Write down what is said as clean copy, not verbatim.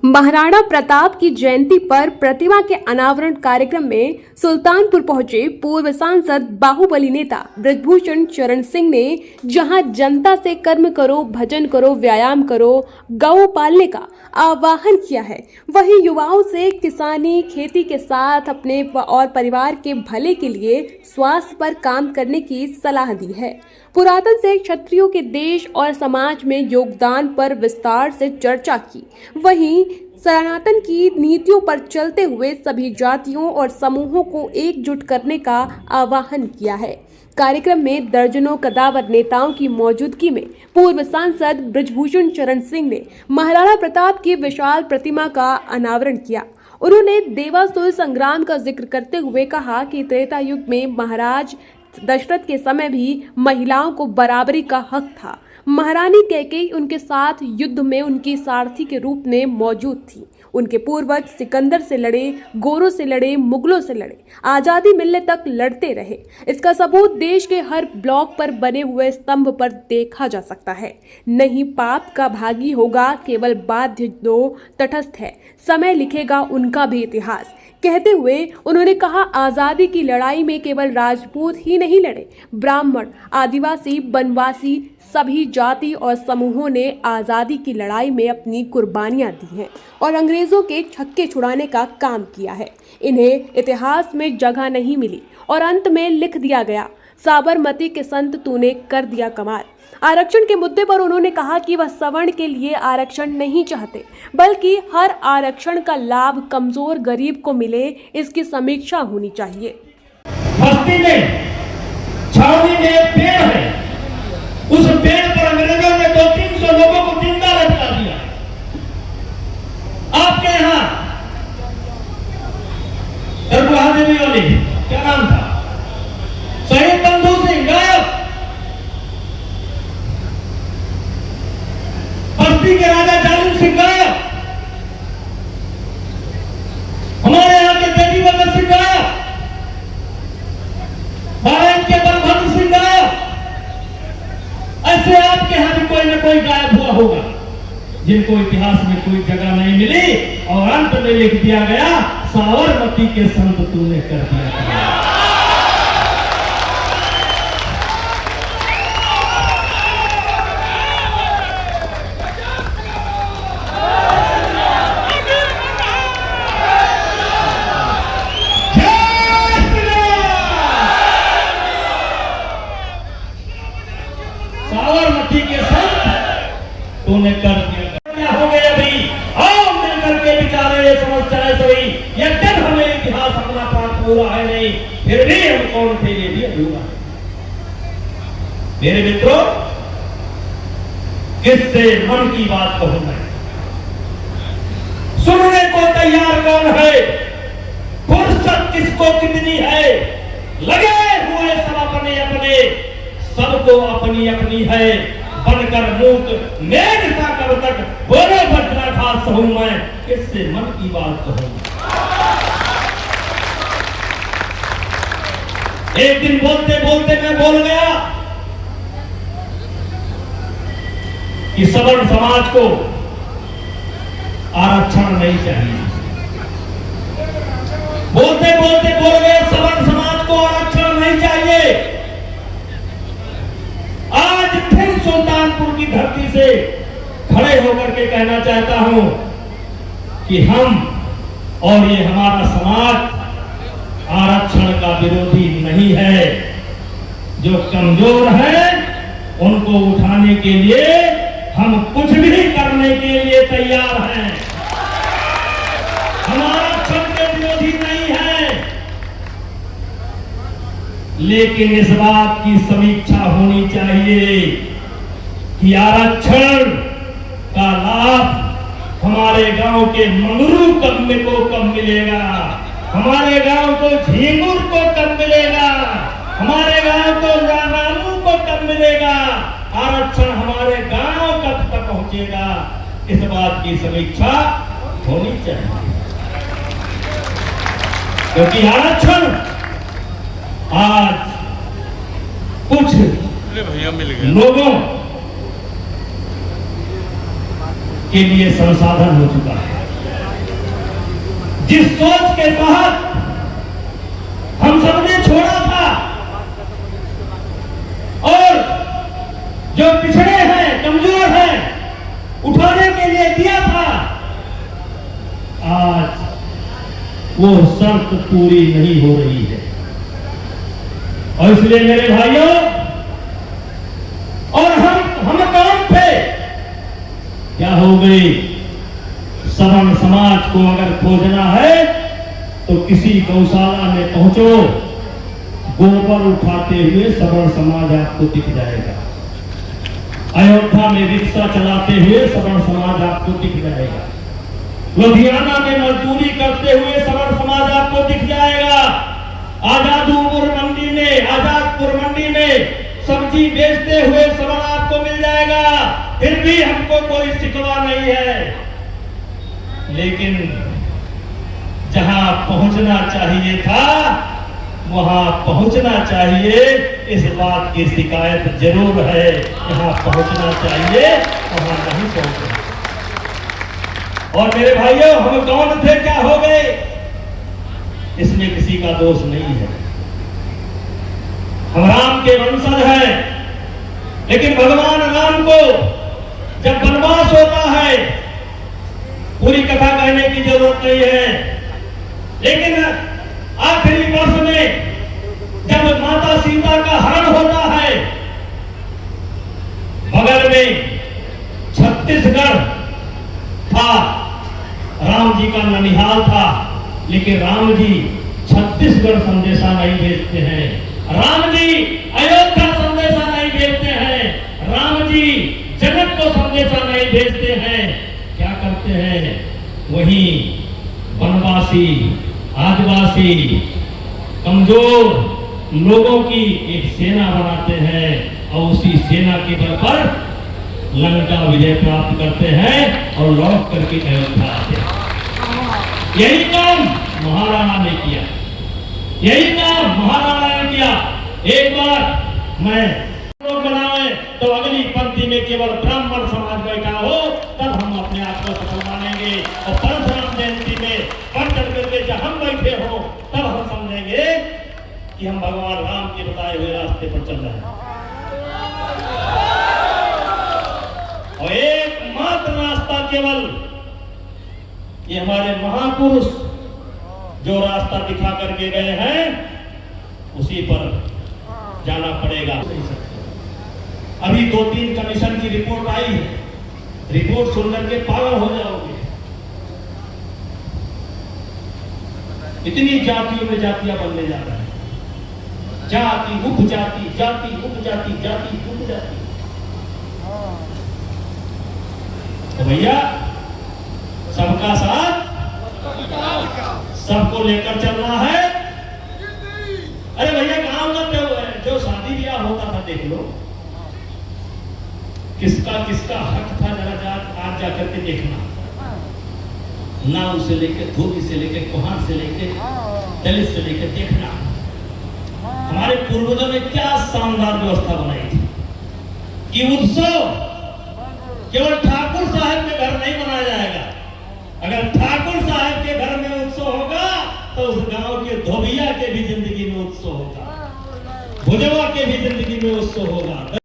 महाराणा प्रताप की जयंती पर प्रतिमा के अनावरण कार्यक्रम में सुल्तानपुर पहुंचे पूर्व सांसद बाहुबली नेता ब्रजभूषण शरण सिंह ने जहां जनता से कर्म करो, भजन करो, व्यायाम करो, गौ पालने का आह्वान किया है, वहीं युवाओं से किसानी खेती के साथ अपने और परिवार के भले के लिए स्वास्थ्य पर काम करने की सलाह दी है। पुरातन से क्षत्रियों के देश और समाज में योगदान पर विस्तार से चर्चा की। वहीं सनातन की नीतियों पर चलते हुए सभी जातियों और समूहों को एकजुट करने का आह्वान किया है। कार्यक्रम में दर्जनों कद्दावर नेताओं की मौजूदगी में पूर्व सांसद ब्रजभूषण शरण सिंह ने महाराणा प्रताप की विशाल प्रतिमा का अनावरण किया। उन्होंने देवासुर संग्राम का जिक्र करते हुए कहा कि त्रेता युग में महाराज दशरथ के समय भी महिलाओं को बराबरी का हक था। महारानी कैकेयी उनके साथ युद्ध में उनकी सारथी के रूप में मौजूद थी। उनके पूर्वज सिकंदर से लड़े, गोरों से लड़े, मुगलों से लड़े, आजादी मिलने तक लड़ते रहे। इसका सबूत देश के हर ब्लॉक पर बने हुए स्तंभ पर देखा जा सकता है। नहीं पाप का भागी होगा केवल बाध्य दो तटस्थ है, समय लिखेगा उनका भी इतिहास। कहते हुए उन्होंने कहा, आजादी की लड़ाई में केवल राजपूत ही नहीं लड़े, ब्राह्मण, आदिवासी, बनवासी, सभी जाति और समूहों ने आजादी की लड़ाई में अपनी कुर्बानियां दी हैं और अंग्रेजों के छक्के छुड़ाने का काम किया है। इन्हें इतिहास में जगह नहीं मिली और अंत में लिख दिया गया, साबरमती के संत तूने कर दिया कमाल। आरक्षण के मुद्दे पर उन्होंने कहा कि वह सवर्ण के लिए आरक्षण नहीं चाहते, बल्कि हर आरक्षण का लाभ कमजोर गरीब को मिले, इसकी समीक्षा होनी चाहिए। बस्ती में छावनी में एक पेड़ है, उस पेड़ पर अंग्रेजों ने 200-300 लोगों को जिंदा लटका दिया। आपके यहाँ देवी वाली क्या नाम था, शहीद बंधु सिंह गायब, बस्ती के राजा जालिम सिंह गायब, हमारे यहाँ के देवी बल्लभ सिंह गायब, भारत के बलभद्र सिंह गायब। ऐसे आपके यहाँ भी कोई न कोई गायब हुआ होगा, जिनको इतिहास में कोई जगह नहीं मिली और अंत में लिख दिया गया, साबरमती के संत तूने कर दिया कमाल। साबरमती के संत तूने कर दिया। क्या हो गया भाई, आओ मिलकर के विचारे ये समस्याएं सही। यद्यप हमें इतिहास अपना पाठ पूरा है नहीं, फिर भी हम कौन थे ये भी अधूरा है। मेरे मित्रों, किससे मन की बात कहूं मैं, सुनने को तैयार कौन है, फुर्सत किसको कितनी है, लगे हुए सब अपने अपने, सबको अपनी अपनी है, बनकर मूक मेघ सा कब तक बोले वज्राघात सहूं मैं, किससे मन की बात कहूं। एक दिन बोलते बोलते मैं बोल गया कि सवर्ण समाज को आरक्षण नहीं चाहिए। बोलते बोलते बोल गए सवर्ण समाज को आरक्षण नहीं चाहिए। आज फिर सुल्तानपुर की धरती से खड़े होकर के कहना चाहता हूं कि हम और ये हमारा समाज आरक्षण का विरोधी नहीं है। जो कमजोर है उनको उठाने के लिए हम कुछ भी करने के लिए तैयार हैं। हम आरक्षण के विरोधी नहीं है, लेकिन इस बात की समीक्षा होनी चाहिए कि आरक्षण का लाभ हमारे गांव के मंगरू को कब मिलेगा, हमारे गांव को झींगुर को कब मिलेगा, हमारे गांव को रामू को कब मिलेगा, आरक्षण हमारे गांव कब तक पहुंचेगा, इस बात की समीक्षा होनी चाहिए। क्योंकि आरक्षण आज कुछ लोगों के लिए संसाधन हो चुका है। जिस सोच के तहत हम सबने छोड़ा था और जो पिछड़े हैं, कमजोर हैं, उठाने के लिए दिया था, आज वो शर्त पूरी नहीं हो रही है। और इसलिए मेरे भाइयों, और हम काम थे, क्या हो गई? सवर्ण समाज को अगर खोजना है तो किसी गौशाला में पहुंचो, गोबर उठाते हुए सवर्ण समाज आपको दिख जाएगा। अयोध्या में रिक्शा चलाते हुए सवर्ण समाज आपको दिख जाएगा। लुधियाना में मजदूरी करते हुए सवर्ण समाज आपको दिख जाएगा। आजादपुर मंडी में सब्जी बेचते हुए सवर्ण आपको मिल जाएगा। फिर भी हमको कोई शिकवा नहीं है, लेकिन जहां पहुंचना चाहिए था वहां पहुंचना चाहिए, इस बात की शिकायत जरूर है। जहां पहुंचना चाहिए वहां नहीं पहुंचना। और मेरे भाइयों, हम कौन थे, क्या हो गए, इसमें किसी का दोष नहीं है। हम राम के वंशज हैं, लेकिन भगवान राम को जब वनवास होता है, पूरी कथा कहने की जरूरत नहीं है, लेकिन आखिरी वर्ष में जब माता सीता का हरण होता है, बगल में छत्तीसगढ़ था, राम जी का ननिहाल था, लेकिन राम जी छत्तीसगढ़ संदेशा नहीं भेजते हैं। राम जी अयोध्या संदेशा नहीं भेजते हैं। राम जी जनक को संदेशा नहीं भेजते हैं। क्या करते हैं? वही वनवासी, आदिवासी, कमजोर लोगों की एक सेना बनाते हैं और उसी सेना के बल पर लंका विजय प्राप्त करते हैं और लौट करके अयोध्या आते हैं। यही काम महाराणा ने किया, यही काम महाराणा ने किया। एक बार मैं लोग बनाए तो अगली पंक्ति में केवल ब्राह्मण समाज बैठा हो, तब हम अपने आप को सफल मानेंगे। और परशुराम जयंती में बढ़ चढ़ करके जब हम बैठे हो, तब हम समझेंगे कि हम भगवान राम के बताए हुए रास्ते पर चल रहे हैं। और एकमात्र रास्ता केवल ये हमारे महापुरुष जो रास्ता दिखा करके गए हैं, उसी पर जाना पड़ेगा। अभी 2-3 कमीशन की रिपोर्ट आई है, रिपोर्ट सुनकर के पागल हो जाओगे। इतनी जातियों में जातियां बनने जा रहा है, जाति उपजाति, जाति उपजाति, जाति उपजाति। तो भैया, सबका साथ, सबको लेकर चलना है। अरे भैया, गांव का जो शादी ब्याह होता था, देख लो किसका किसका हक था, जरा आज जाकर के देखना। नाव से लेकर, धोबी से लेकर, कुम्हार से लेकर, दलित से लेकर देखना हमारे पूर्वजों ने क्या शानदार व्यवस्था बनाई थी कि उत्सव केवल ठाकुर साहब के घर नहीं मनाया जाएगा। अगर ठाकुर साहब के घर में उत्सव होगा तो उस गांव के धोबिया के भी जिंदगी में उत्सव होगा, भुजवा के भी जिंदगी में उत्सव होगा।